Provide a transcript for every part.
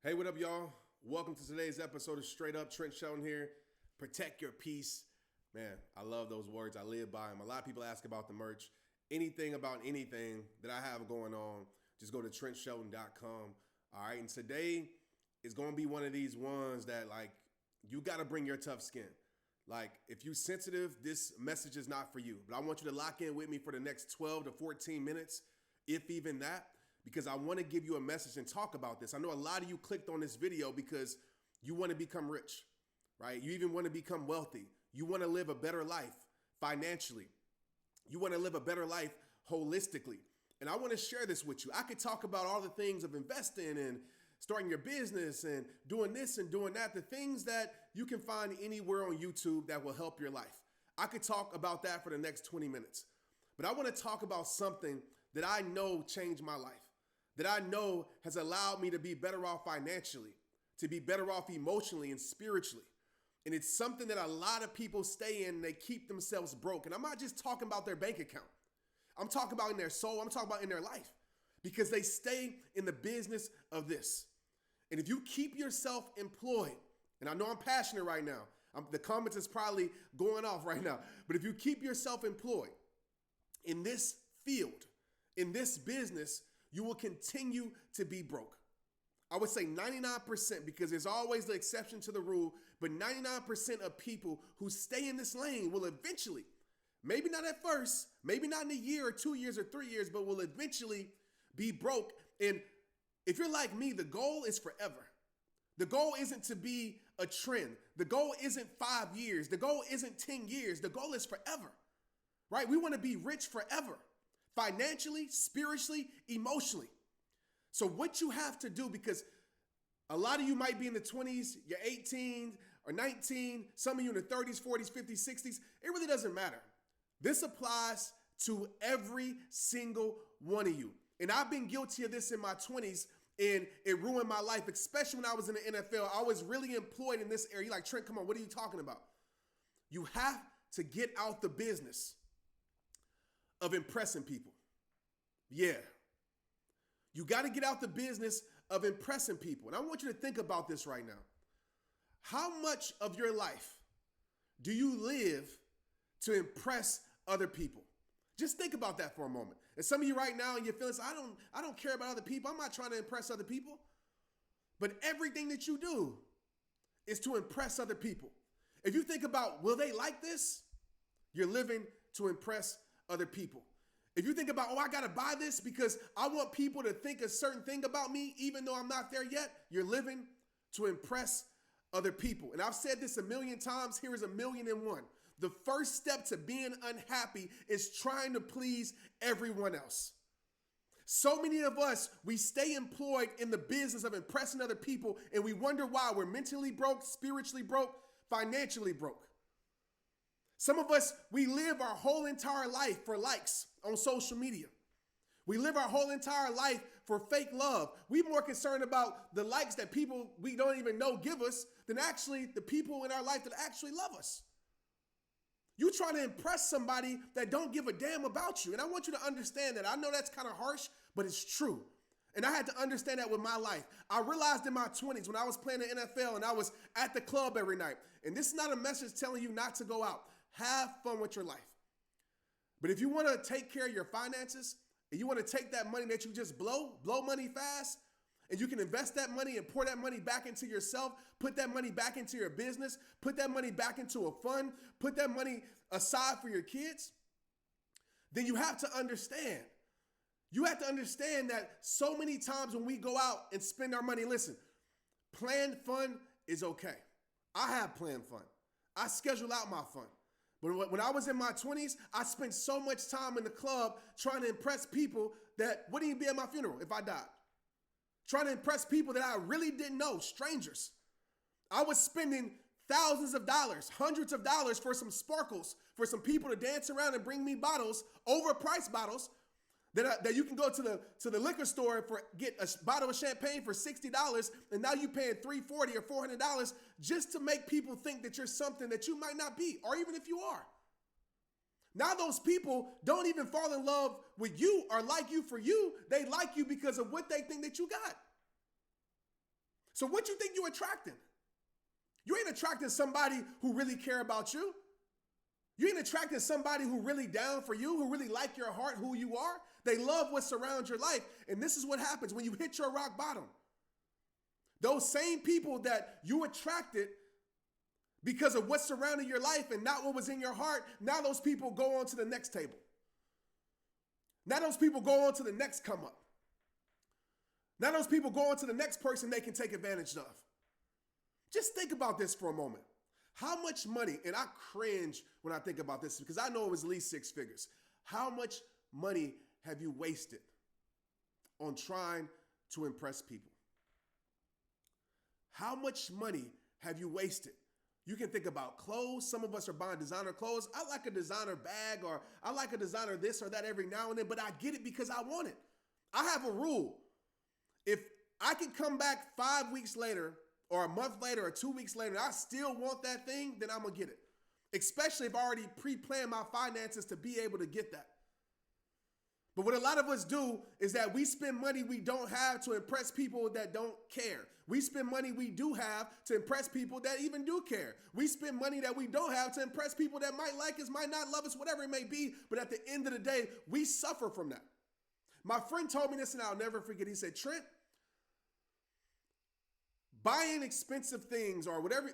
Hey, what up, y'all? Welcome to today's episode of Straight Up. Trent Shelton here. Protect your peace. Man, I love those words. I live by them. A lot of people ask about the merch. Anything about anything that I have going on, just go to TrentShelton.com. All right, and today is going to be one of these ones that, you got to bring your tough skin. If you're sensitive, this message is not for you. But I want you to lock in with me for the next 12 to 14 minutes, if even that, because I want to give you a message and talk about this. I know a lot of you clicked on this video because you want to become rich, right? You even want to become wealthy. You want to live a better life financially. You want to live a better life holistically. And I want to share this with you. I could talk about all the things of investing and starting your business and doing this and doing that, the things that you can find anywhere on YouTube that will help your life. I could talk about that for the next 20 minutes. But I want to talk about something that I know changed my life, that I know has allowed me to be better off financially, to be better off emotionally and spiritually. And it's something that a lot of people stay in and they keep themselves broke. And I'm not just talking about their bank account. I'm talking about in their soul. I'm talking about in their life, because they stay in the business of this. And if you keep yourself employed, and I know I'm passionate right now, the comments is probably going off right now, but if you keep yourself employed in this field, in this business, you will continue to be broke. I would say 99%, because there's always the exception to the rule, but 99% of people who stay in this lane will eventually, maybe not at first, maybe not in a year or 2 years or 3 years, but will eventually be broke. And if you're like me, the goal is forever. The goal isn't to be a trend. The goal isn't 5 years. The goal isn't 10 years. The goal is forever, right? We want to be rich forever. Financially, spiritually, emotionally. So what you have to do, because a lot of you might be in the 20s, you're 18 or 19, some of you in the 30s, 40s, 50s, 60s, it really doesn't matter. This applies to every single one of you. And I've been guilty of this in my 20s, and it ruined my life, especially when I was in the NFL. I was really employed in this area. You're like, Trent, come on, what are you talking about? You have to get out the business of impressing people. Yeah. You got to get out the business of impressing people. And I want you to think about this right now. How much of your life do you live to impress other people? Just think about that for a moment. And some of you right now, and you're feeling, I don't care about other people. I'm not trying to impress other people. But everything that you do is to impress other people. If you think about, will they like this? You're living to impress other people. If you think about, I got to buy this because I want people to think a certain thing about me, even though I'm not there yet, you're living to impress other people. And I've said this a million times. Here is 1,000,001. The first step to being unhappy is trying to please everyone else. So many of us, we stay employed in the business of impressing other people, and we wonder why we're mentally broke, spiritually broke, financially broke. Some of us, we live our whole entire life for likes on social media. We live our whole entire life for fake love. We're more concerned about the likes that people we don't even know give us than actually the people in our life that actually love us. You trying to impress somebody that don't give a damn about you. And I want you to understand that. I know that's kind of harsh, but it's true. And I had to understand that with my life. I realized in my 20s when I was playing the NFL and I was at the club every night. And this is not a message telling you not to go out. Have fun with your life. But if you want to take care of your finances and you want to take that money that you just blow money fast, and you can invest that money and pour that money back into yourself, put that money back into your business, put that money back into a fund, put that money aside for your kids, then you have to understand. You have to understand that so many times when we go out and spend our money, listen, planned fun is okay. I have planned fun. I schedule out my fun. But when I was in my 20s, I spent so much time in the club trying to impress people that wouldn't even be at my funeral if I died. Trying to impress people that I really didn't know, strangers. I was spending thousands of dollars, hundreds of dollars for some sparkles, for some people to dance around and bring me bottles, overpriced bottles, that you can go to the liquor store for get a bottle of champagne for $60, and now you paying $340 or $400 just to make people think that you're something that you might not be, or even if you are. Now those people don't even fall in love with you or like you for you. They like you because of what they think that you got. So what you think you're attracting? You ain't attracting somebody who really care about you. You ain't attracting somebody who really down for you, who really like your heart, who you are. They love what surrounds your life. And this is what happens when you hit your rock bottom. Those same people that you attracted because of what surrounded your life and not what was in your heart, now those people go on to the next table. Now those people go on to the next come up. Now those people go on to the next person they can take advantage of. Just think about this for a moment. How much money, and I cringe when I think about this because I know it was at least 6 figures. How much money have you wasted on trying to impress people? How much money have you wasted? You can think about clothes. Some of us are buying designer clothes. I like a designer bag, or I like a designer this or that every now and then, but I get it because I want it. I have a rule. If I can come back 5 weeks later or a month later or 2 weeks later and I still want that thing, then I'm going to get it. Especially if I already pre-planned my finances to be able to get that. But what a lot of us do is that we spend money we don't have to impress people that don't care. We spend money we do have to impress people that even do care. We spend money that we don't have to impress people that might like us, might not love us, whatever it may be. But at the end of the day, we suffer from that. My friend told me this and I'll never forget. He said, Trent, buying expensive things or whatever,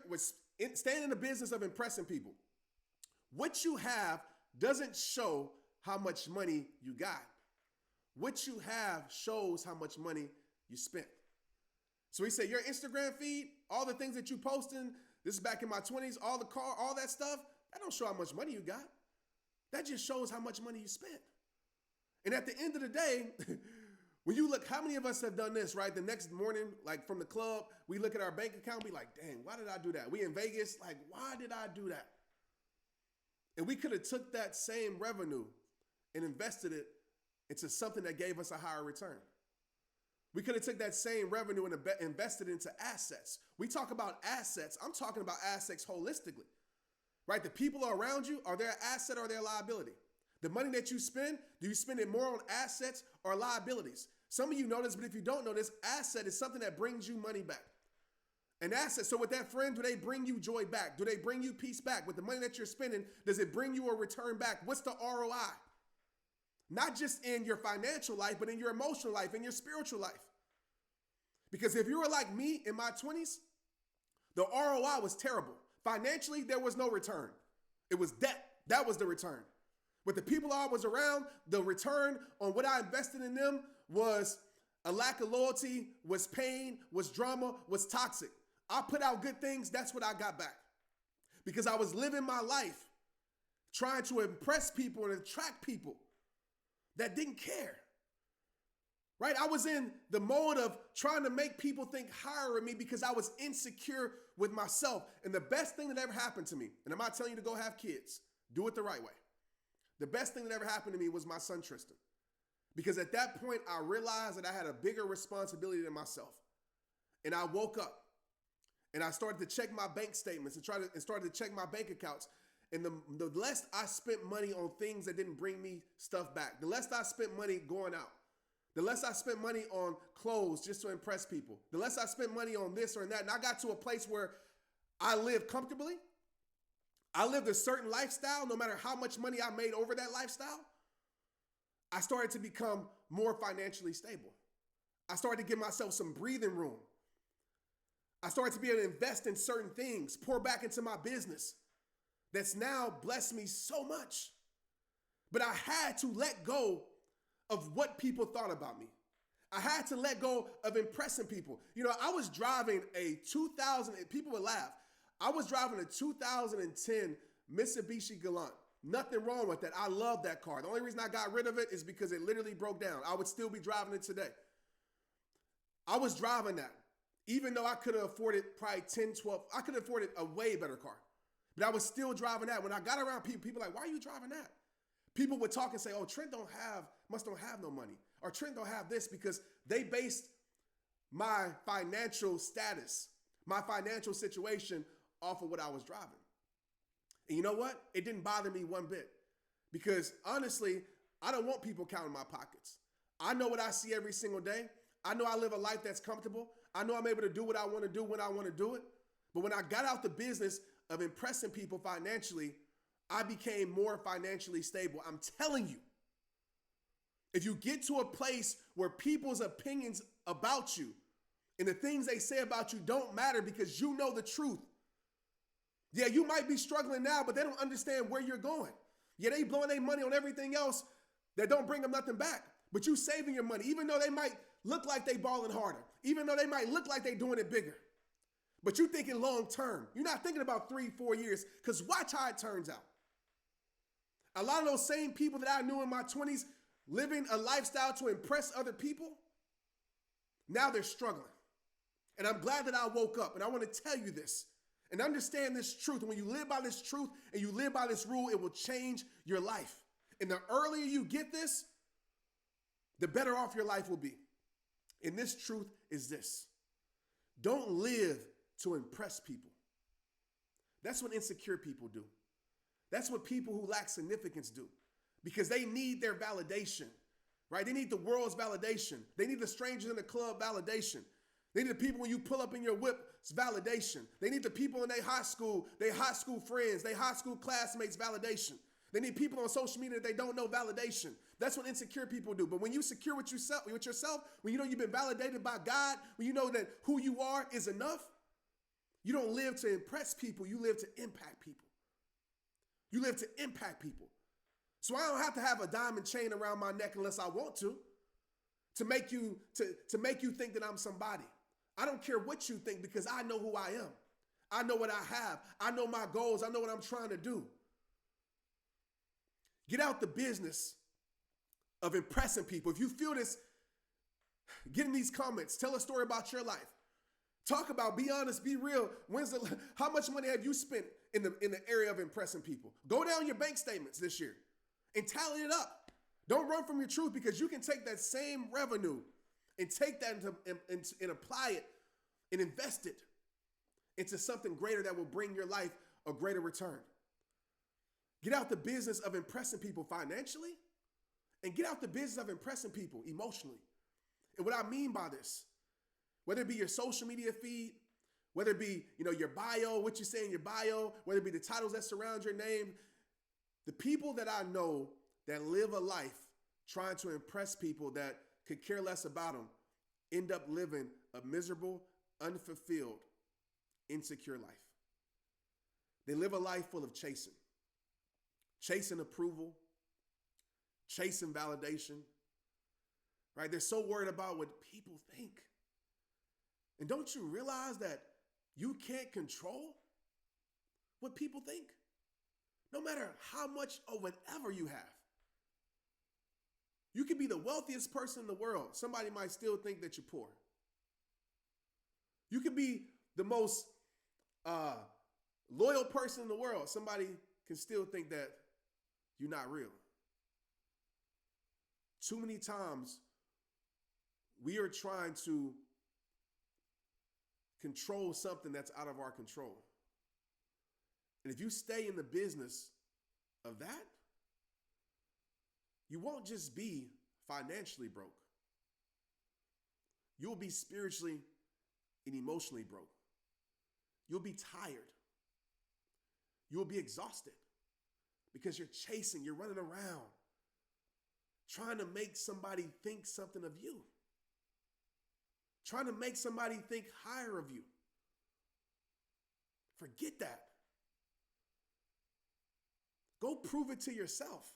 staying in the business of impressing people, what you have doesn't show how much money you got. What you have shows how much money you spent. So he said, your Instagram feed, all the things that you posting, this is back in my 20s, all the car, all that stuff, that don't show how much money you got. That just shows how much money you spent. And at the end of the day, when you look, how many of us have done this, right? The next morning, like from the club, we look at our bank account, be like, dang, why did I do that? We in Vegas, like, why did I do that? And we could have took that same revenue and invested it into something that gave us a higher return. We could have took that same revenue and invested into assets. We talk about assets. I'm talking about assets holistically, right? The people around you, are they an asset or their liability? The money that you spend, do you spend it more on assets or liabilities? Some of you know this, but if you don't know this, asset is something that brings you money back. An asset. So with that friend, do they bring you joy back? Do they bring you peace back? With the money that you're spending, does it bring you a return back? What's the ROI? Not just in your financial life, but in your emotional life, in your spiritual life. Because if you were like me in my 20s, the ROI was terrible. Financially, there was no return. It was debt. That was the return. With the people I was around, the return on what I invested in them was a lack of loyalty, was pain, was drama, was toxic. I put out good things. That's what I got back. Because I was living my life trying to impress people and attract people that didn't care, right? I was in the mode of trying to make people think higher of me because I was insecure with myself. And the best thing that ever happened to me, and I'm not telling you to go have kids, do it the right way. The best thing that ever happened to me was my son, Tristan. Because at that point, I realized that I had a bigger responsibility than myself. And I woke up and I started to check my bank statements and started to check my bank accounts. And the less I spent money on things that didn't bring me stuff back, the less I spent money going out, the less I spent money on clothes just to impress people, the less I spent money on this or that. And I got to a place where I lived comfortably. I lived a certain lifestyle, no matter how much money I made over that lifestyle. I started to become more financially stable. I started to give myself some breathing room. I started to be able to invest in certain things, pour back into my business. That's now blessed me so much. But I had to let go of what people thought about me. I had to let go of impressing people. You know, I was driving a 2000, people would laugh. I was driving a 2010 Mitsubishi Galant. Nothing wrong with that. I love that car. The only reason I got rid of it is because it literally broke down. I would still be driving it today. I was driving that. Even though I could have afforded probably 10, 12, I could have afforded a way better car. But I was still driving that. When I got around people like, why are you driving that? People would talk and say, oh, Trent must don't have no money. Or Trent don't have this, because they based my financial status, my financial situation off of what I was driving. And you know what? It didn't bother me one bit, because honestly, I don't want people counting my pockets. I know what I see every single day. I know I live a life that's comfortable. I know I'm able to do what I want to do when I want to do it. But when I got out the business of impressing people financially, I became more financially stable. I'm telling you, if you get to a place where people's opinions about you and the things they say about you don't matter because you know the truth. Yeah, you might be struggling now, but they don't understand where you're going. Yeah, they blowing their money on everything else that don't bring them nothing back. But you saving your money, even though they might look like they balling harder, even though they might look like they doing it bigger. But you thinking long term. You're not thinking about 3-4 years, because watch how it turns out. A lot of those same people that I knew in my 20s living a lifestyle to impress other people, now they're struggling. And I'm glad that I woke up, and I want to tell you this and understand this truth. And when you live by this truth and you live by this rule, it will change your life. And the earlier you get this, the better off your life will be. And this truth is this: don't live to impress people. That's what insecure people do. That's what people who lack significance do, because they need their validation, right? They need the world's validation. They need the strangers in the club validation. They need the people when you pull up in your whip's validation. They need the people in their high school friends, their high school classmates validation. They need people on social media that they don't know validation. That's what insecure people do. But when you secure with yourself, when you know you've been validated by God, when you know that who you are is enough, you don't live to impress people. You live to impact people. You live to impact people. So I don't have to have a diamond chain around my neck unless I want to make you think that I'm somebody. I don't care what you think, because I know who I am. I know what I have. I know my goals. I know what I'm trying to do. Get out the business of impressing people. If you feel this, get in these comments. Tell a story about your life. Talk about, be honest, be real. How much money have you spent in the area of impressing people? Go down your bank statements this year and tally it up. Don't run from your truth, because you can take that same revenue and take that and apply it and invest it into something greater that will bring your life a greater return. Get out the business of impressing people financially, and get out the business of impressing people emotionally. And what I mean by this, whether it be your social media feed, whether it be, your bio, what you say in your bio, whether it be the titles that surround your name, the people that I know that live a life trying to impress people that could care less about them end up living a miserable, unfulfilled, insecure life. They live a life full of chasing approval, chasing validation, right? They're so worried about what people think. And don't you realize that you can't control what people think? No matter how much or whatever you have. You could be the wealthiest person in the world. Somebody might still think that you're poor. You could be the most loyal person in the world. Somebody can still think that you're not real. Too many times we are trying to control something that's out of our control. And if you stay in the business of that, you won't just be financially broke. You'll be spiritually and emotionally broke. You'll be tired. You'll be exhausted because you're chasing, you're running around, trying to make somebody think something of you. Trying to make somebody think higher of you. Forget that. Go prove it to yourself.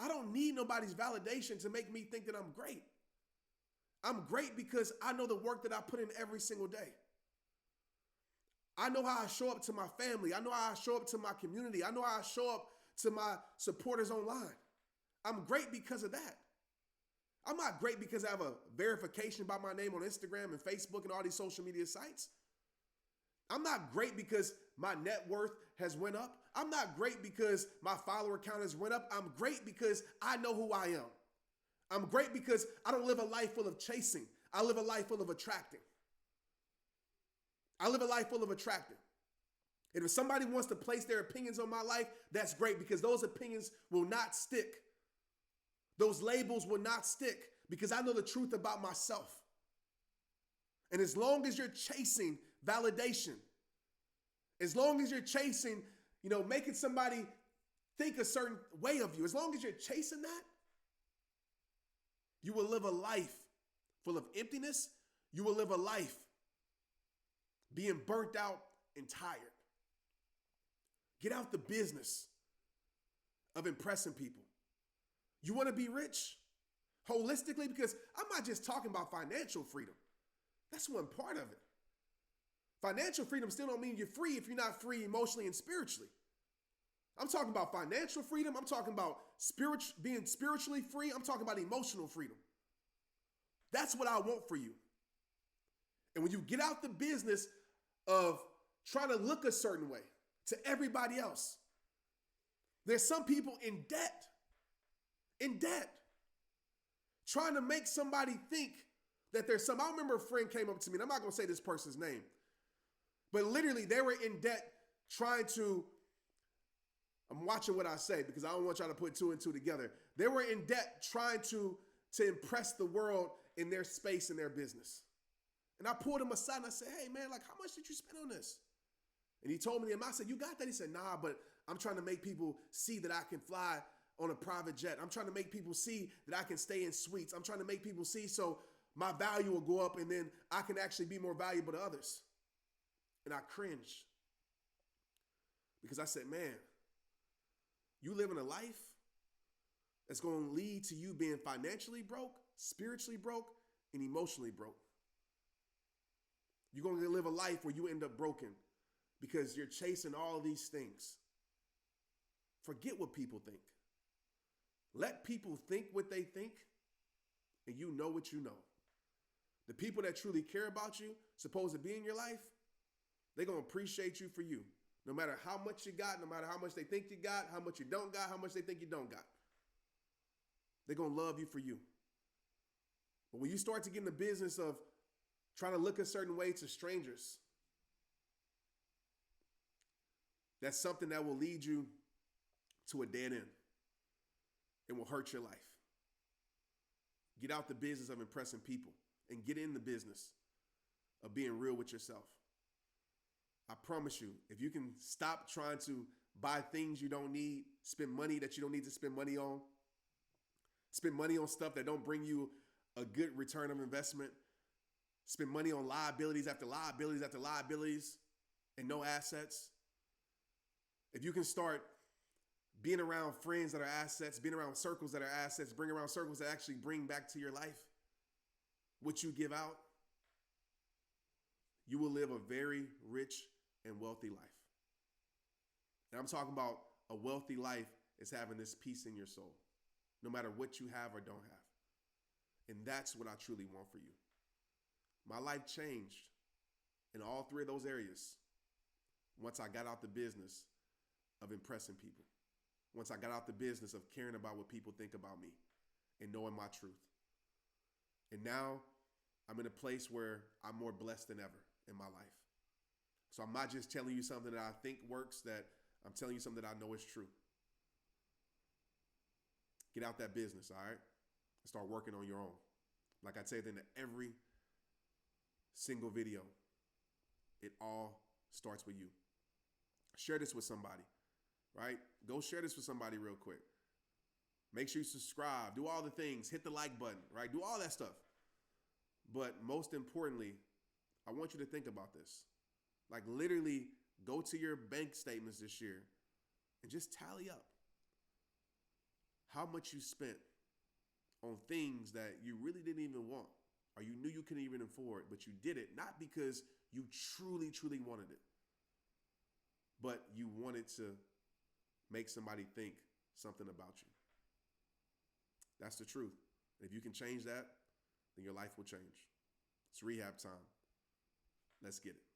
I don't need nobody's validation to make me think that I'm great. I'm great because I know the work that I put in every single day. I know how I show up to my family. I know how I show up to my community. I know how I show up to my supporters online. I'm great because of that. I'm not great because I have a verification by my name on Instagram and Facebook and all these social media sites. I'm not great because my net worth has went up. I'm not great because my follower count has went up. I'm great because I know who I am. I'm great because I don't live a life full of chasing. I live a life full of attracting. I live a life full of attracting. And if somebody wants to place their opinions on my life, that's great, because those opinions will not stick. Those labels will not stick, because I know the truth about myself. And as long as you're chasing validation, as long as you're chasing, making somebody think a certain way of you, as long as you're chasing that, you will live a life full of emptiness. You will live a life being burnt out and tired. Get out the business of impressing people. You want to be rich holistically? Because I'm not just talking about financial freedom. That's one part of it. Financial freedom still don't mean you're free if you're not free emotionally and spiritually. I'm talking about financial freedom. I'm talking about being spiritually free. I'm talking about emotional freedom. That's what I want for you. And when you get out the business of trying to look a certain way to everybody else, there's some people in debt, trying to make somebody think that there's some. I remember a friend came up to me, and I'm not going to say this person's name, but literally they were in debt trying to, I'm watching what I say because I don't want y'all to put two and two together. They were in debt trying to impress the world in their space and their business. And I pulled him aside and I said, hey man, like how much did you spend on this? And he told me the amount. I said, you got that? He said, nah, but I'm trying to make people see that I can fly on a private jet. I'm trying to make people see that I can stay in suites. I'm trying to make people see so my value will go up and then I can actually be more valuable to others. And I cringed because I said, man, you living a life that's going to lead to you being financially broke, spiritually broke, and emotionally broke. You're going to live a life where you end up broken because you're chasing all these things. Forget what people think. Let people think what they think, and you know what you know. The people that truly care about you, supposed to be in your life, they're going to appreciate you for you. No matter how much you got, no matter how much they think you got, how much you don't got, how much they think you don't got. They're going to love you for you. But when you start to get in the business of trying to look a certain way to strangers, that's something that will lead you to a dead end and will hurt your life. Get out the business of impressing people and get in the business of being real with yourself. I promise you, if you can stop trying to buy things you don't need, spend money that you don't need to spend money on stuff that don't bring you a good return of investment, spend money on liabilities after liabilities after liabilities and no assets. If you can start being around friends that are assets, being around circles that are assets, bring around circles that actually bring back to your life what you give out, you will live a very rich and wealthy life. And I'm talking about a wealthy life is having this peace in your soul, no matter what you have or don't have. And that's what I truly want for you. My life changed in all three of those areas once I got out the business of impressing people. Once I got out the business of caring about what people think about me and knowing my truth. And now I'm in a place where I'm more blessed than ever in my life. So I'm not just telling you something that I think works, that I'm telling you something that I know is true. Get out that business, all right? Start working on your own. Like I said in every single video, it all starts with you. Share this with somebody, right? Go share this with somebody real quick. Make sure you subscribe. Do all the things. Hit the like button, right? Do all that stuff. But most importantly, I want you to think about this. Like literally go to your bank statements this year and just tally up how much you spent on things that you really didn't even want, or you knew you couldn't even afford, but you did it not because you truly, truly wanted it, but you wanted to make somebody think something about you. That's the truth. If you can change that, then your life will change. It's rehab time. Let's get it.